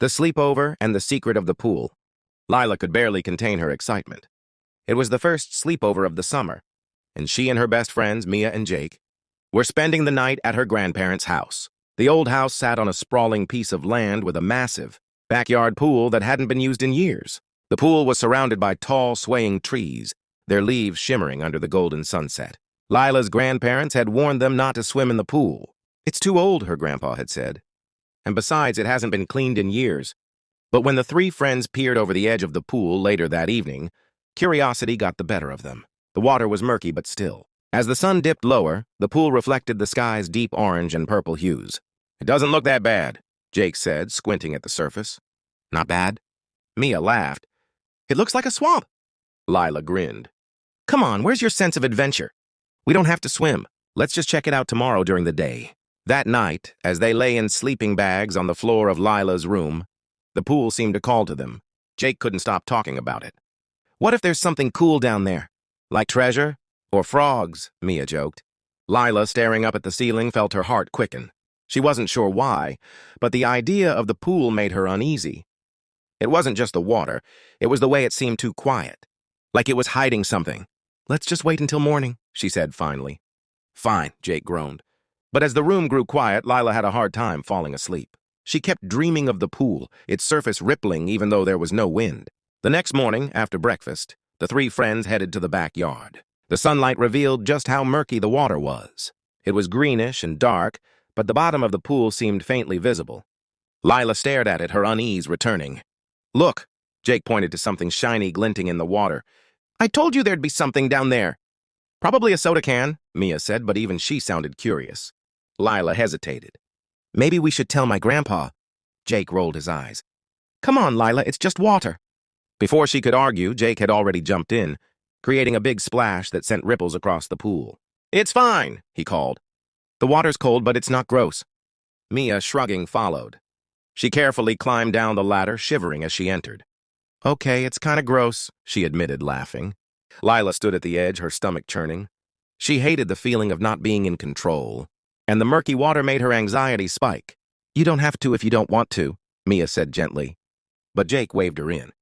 The sleepover and the secret of the pool. Lila could barely contain her excitement. It was the first sleepover of the summer, and she and her best friends, Mia and Jake, were spending the night at her grandparents' house. The old house sat on a sprawling piece of land with a massive backyard pool that hadn't been used in years. The pool was surrounded by tall, swaying trees, their leaves shimmering under the golden sunset. Lila's grandparents had warned them not to swim in the pool. "It's too old," her grandpa had said. "And besides, it hasn't been cleaned in years." But when the three friends peered over the edge of the pool later that evening, curiosity got the better of them. The water was murky but still. As the sun dipped lower, the pool reflected the sky's deep orange and purple hues. "It doesn't look that bad," Jake said, squinting at the surface. "Not bad?" Mia laughed. "It looks like a swamp." Lila grinned. "Come on, where's your sense of adventure? We don't have to swim. Let's just check it out tomorrow during the day." That night, as they lay in sleeping bags on the floor of Lila's room, the pool seemed to call to them. Jake couldn't stop talking about it. "What if there's something cool down there? Like treasure? Or frogs?" Mia joked. Lila, staring up at the ceiling, felt her heart quicken. She wasn't sure why, but the idea of the pool made her uneasy. It wasn't just the water, it was the way it seemed too quiet. Like it was hiding something. "Let's just wait until morning," she said finally. "Fine," Jake groaned. But as the room grew quiet, Lila had a hard time falling asleep. She kept dreaming of the pool, its surface rippling even though there was no wind. The next morning, after breakfast, the three friends headed to the backyard. The sunlight revealed just how murky the water was. It was greenish and dark, but the bottom of the pool seemed faintly visible. Lila stared at it, her unease returning. "Look," Jake pointed to something shiny glinting in the water. "I told you there'd be something down there." "Probably a soda can," Mia said, but even she sounded curious. Lila hesitated. "Maybe we should tell my grandpa." Jake rolled his eyes. "Come on, Lila, it's just water." Before she could argue, Jake had already jumped in, creating a big splash that sent ripples across the pool. "It's fine," he called. "The water's cold, but it's not gross." Mia, shrugging, followed. She carefully climbed down the ladder, shivering as she entered. "Okay, it's kind of gross," she admitted, laughing. Lila stood at the edge, her stomach churning. She hated the feeling of not being in control, and the murky water made her anxiety spike. "You don't have to if you don't want to," Mia said gently. But Jake waved her in.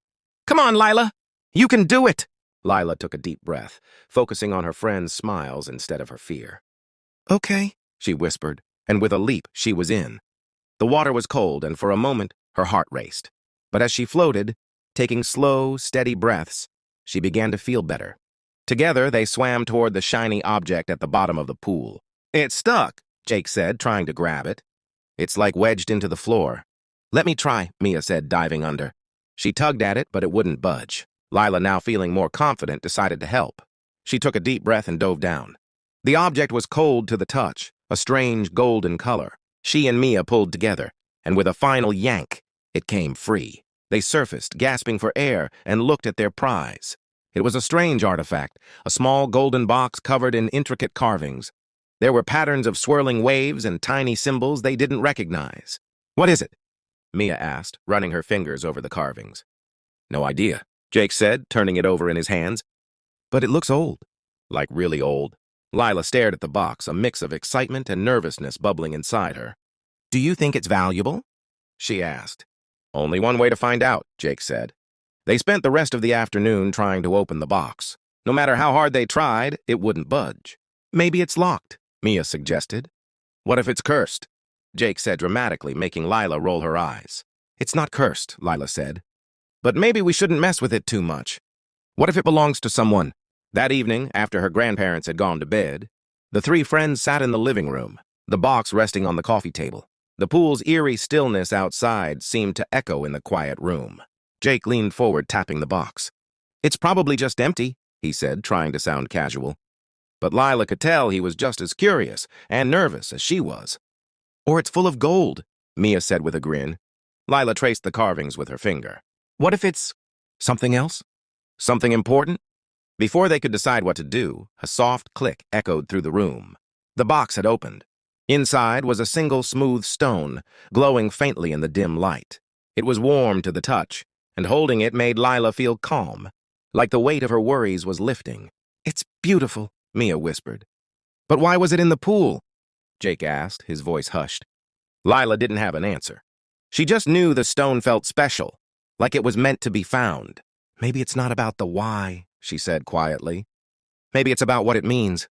"Come on, Lila! You can do it!" Lila took a deep breath, focusing on her friend's smiles instead of her fear. "Okay," she whispered, and with a leap, she was in. The water was cold, and for a moment, her heart raced. But as she floated, taking slow, steady breaths, she began to feel better. Together, they swam toward the shiny object at the bottom of the pool. "It's stuck," Jake said, trying to grab it. "It's like wedged into the floor." "Let me try," Mia said, diving under. She tugged at it, but it wouldn't budge. Lila, now feeling more confident, decided to help. She took a deep breath and dove down. The object was cold to the touch, a strange golden color. She and Mia pulled together, and with a final yank, it came free. They surfaced, gasping for air, and looked at their prize. It was a strange artifact, a small golden box covered in intricate carvings. There were patterns of swirling waves and tiny symbols they didn't recognize. "What is it?" Mia asked, running her fingers over the carvings. "No idea," Jake said, turning it over in his hands. "But it looks old." "Like really old?" Lila stared at the box, a mix of excitement and nervousness bubbling inside her. "Do you think it's valuable?" she asked. "Only one way to find out," Jake said. They spent the rest of the afternoon trying to open the box. No matter how hard they tried, it wouldn't budge. "Maybe it's locked," Mia suggested. "What if it's cursed?" Jake said dramatically, making Lila roll her eyes. "It's not cursed," Lila said. "But maybe we shouldn't mess with it too much. What if it belongs to someone?" That evening, after her grandparents had gone to bed, the three friends sat in the living room, the box resting on the coffee table. The pool's eerie stillness outside seemed to echo in the quiet room. Jake leaned forward, tapping the box. "It's probably just empty," he said, trying to sound casual. But Lila could tell he was just as curious and nervous as she was. "Or it's full of gold," Mia said with a grin. Lila traced the carvings with her finger. "What if it's something else? Something important?" Before they could decide what to do, a soft click echoed through the room. The box had opened. Inside was a single smooth stone, glowing faintly in the dim light. It was warm to the touch, and holding it made Lila feel calm, like the weight of her worries was lifting. "It's beautiful," Mia whispered. "But why was it in the pool?" Jake asked, his voice hushed. Lila didn't have an answer. She just knew the stone felt special, like it was meant to be found. Maybe it's not about the why, she said quietly. Maybe it's about what it means.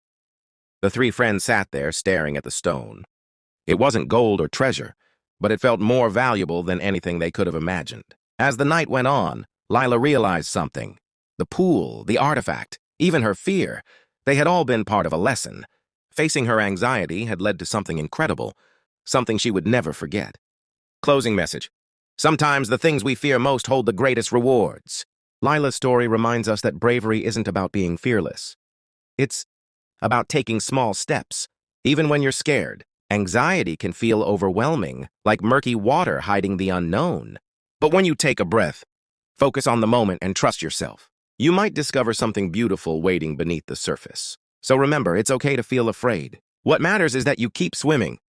The three friends sat there staring at the stone. It wasn't gold or treasure, but it felt more valuable than anything they could have imagined. As the night went on, Lila realized something. The pool, the artifact, even her fear, they had all been part of a lesson. Facing her anxiety had led to something incredible, something she would never forget. Closing message. Sometimes the things we fear most hold the greatest rewards. Lila's story reminds us that bravery isn't about being fearless. It's about taking small steps. Even when you're scared, anxiety can feel overwhelming, like murky water hiding the unknown. But when you take a breath, focus on the moment and trust yourself, you might discover something beautiful waiting beneath the surface. So remember, it's okay to feel afraid. What matters is that you keep swimming,